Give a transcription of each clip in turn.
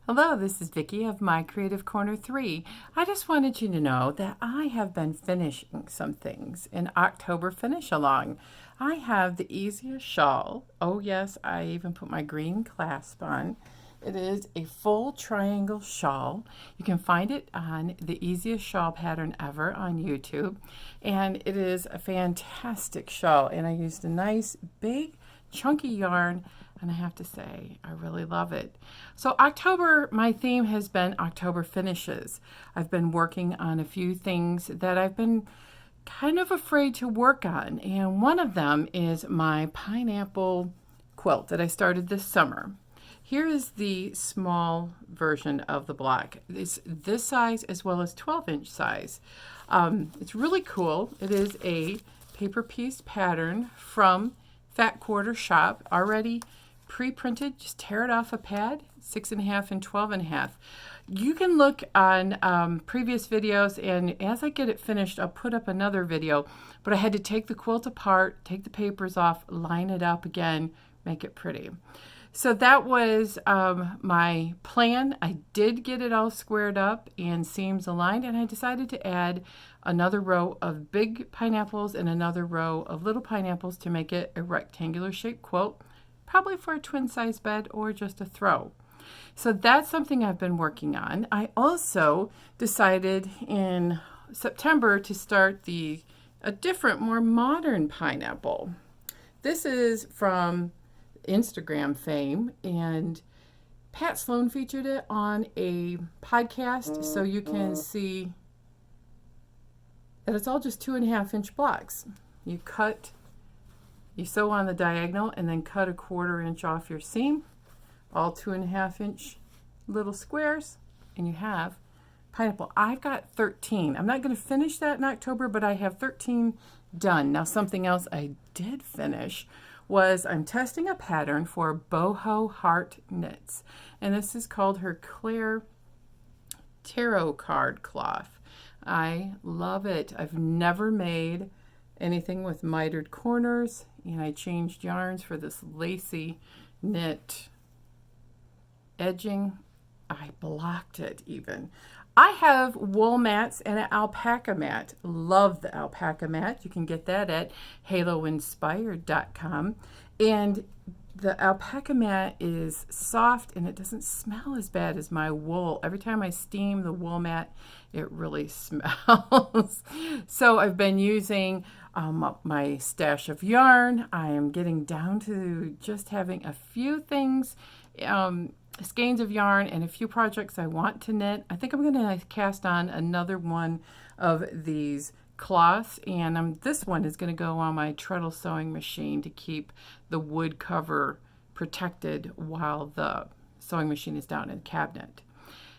Hello, this is Vicki of My Creative Corner 3. I just wanted you to know that I have been finishing some things in October finish along. I have the easiest shawl. Oh yes, I even put my green clasp on. It is a full triangle shawl. You can find it on the easiest shawl pattern ever on YouTube. And it is a fantastic shawl. And I used a nice big chunky yarn, and I have to say I really love it. So October, my theme has been October finishes. I've been working on a few things that I've been kind of afraid to work on, and one of them is my pineapple quilt that I started this summer. Here is the small version of the block. It's this size as well as 12-inch size. It's really cool. It is a paper piece pattern from Fat Quarter Shop, already pre-printed. Just tear it off a pad, 6.5 and 12.5. You can look on previous videos, and as I get it finished, I'll put up another video. But I had to take the quilt apart, take the papers off, line it up again, make it pretty. So that was my plan. I did get it all squared up and seams aligned, and I decided to add another row of big pineapples and another row of little pineapples to make it a rectangular shaped quilt, probably for a twin size bed or just a throw. So that's something I've been working on. I also decided in September to start a different, more modern pineapple. This is from Instagram fame, and Pat Sloan featured it on a podcast, so you can see that it's all just 2.5-inch blocks. You sew on the diagonal and then cut 1/4 inch off your seam, all 2.5-inch little squares, and you have pineapple. I've got 13. I'm not going to finish that in October, but I have 13 done. Now, something else I did finish was I'm testing a pattern for Boho Heart Knits, and this is called her Claire Tarot Card Cloth. I love it. I've never made anything with mitered corners, and I changed yarns for this lacy knit edging. I blocked it even. I have wool mats and an alpaca mat. Love the alpaca mat. You can get that at haloinspired.com. And the alpaca mat is soft and it doesn't smell as bad as my wool. Every time I steam the wool mat, it really smells. So I've been using my stash of yarn. I am getting down to just having a few things, skeins of yarn, and a few projects I want to knit. I think I'm going to cast on another one of these cloths, and this one is going to go on my treadle sewing machine to keep the wood cover protected while the sewing machine is down in the cabinet.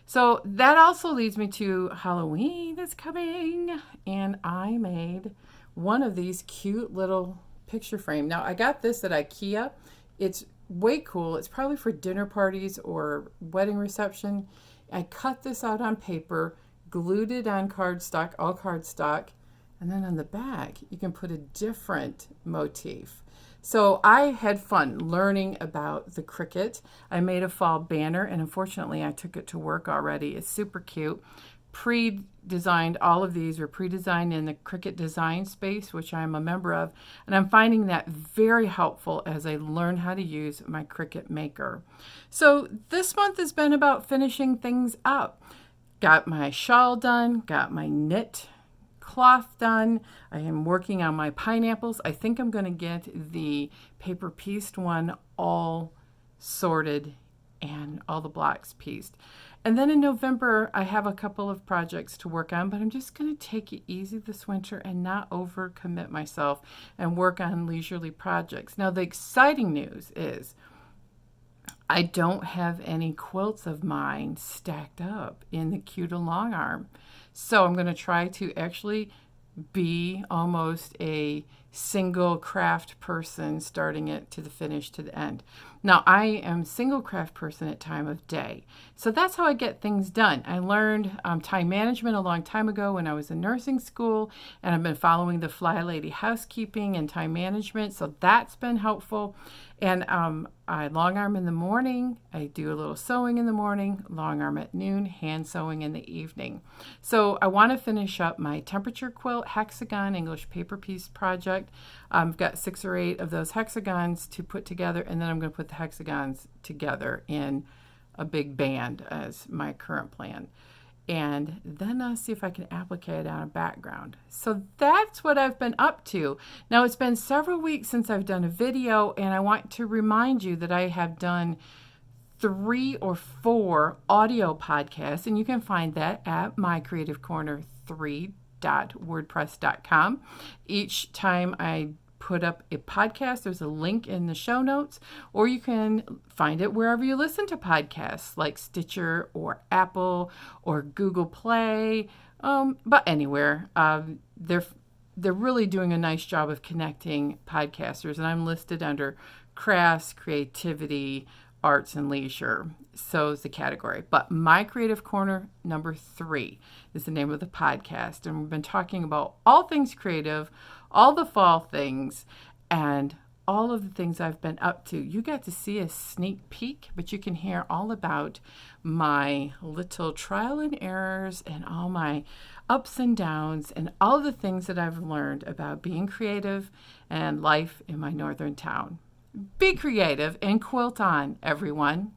So that also leads me to Halloween is coming, and I made one of these cute little picture frame. Now I got this at IKEA. It's way cool. It's probably for dinner parties or wedding reception. I cut this out on paper, glued it on cardstock, all cardstock, and then on the back you can put a different motif. So I had fun learning about the Cricut. I made a fall banner, and unfortunately I took it to work already. It's super cute. Pre-designed, all of these are pre-designed in the Cricut design space, which I'm a member of, and I'm finding that very helpful as I learn how to use my Cricut Maker. So this month has been about finishing things up. Got my shawl done, got my knit cloth done. I am working on my pineapples. I think I'm going to get the paper pieced one all sorted and all the blocks pieced. And then in November, I have a couple of projects to work on, but I'm just going to take it easy this winter and not overcommit myself and work on leisurely projects. Now, the exciting news is I don't have any quilts of mine stacked up in the Cute Long Arm. So I'm going to try to actually be almost a single craft person starting it to the finish to the end. Now, I am single craft person at time of day. So that's how I get things done. I learned time management a long time ago when I was in nursing school, and I've been following the Fly Lady housekeeping and time management. So that's been helpful. And I long arm in the morning. I do a little sewing in the morning, long arm at noon, hand sewing in the evening. So I want to finish up my temperature quilt hexagon English paper piece project. I've got 6 or 8 of those hexagons to put together, and then I'm going to put the hexagons together in a big band as my current plan. And then I'll see if I can applicate it on a background. So that's what I've been up to. Now, it's been several weeks since I've done a video, and I want to remind you that I have done 3 or 4 audio podcasts, and you can find that at mycreativecorner3.wordpress.com. Each time I put up a podcast, there's a link in the show notes, or you can find it wherever you listen to podcasts, like Stitcher or Apple or Google Play, but anywhere. They're really doing a nice job of connecting podcasters, and I'm listed under crafts, creativity, arts, and leisure. So is the category. But My Creative Corner number 3 is the name of the podcast. And we've been talking about all things creative, all the fall things, and all of the things I've been up to. You got to see a sneak peek, but you can hear all about my little trial and errors and all my ups and downs and all the things that I've learned about being creative and life in my northern town. Be creative and quilt on, everyone.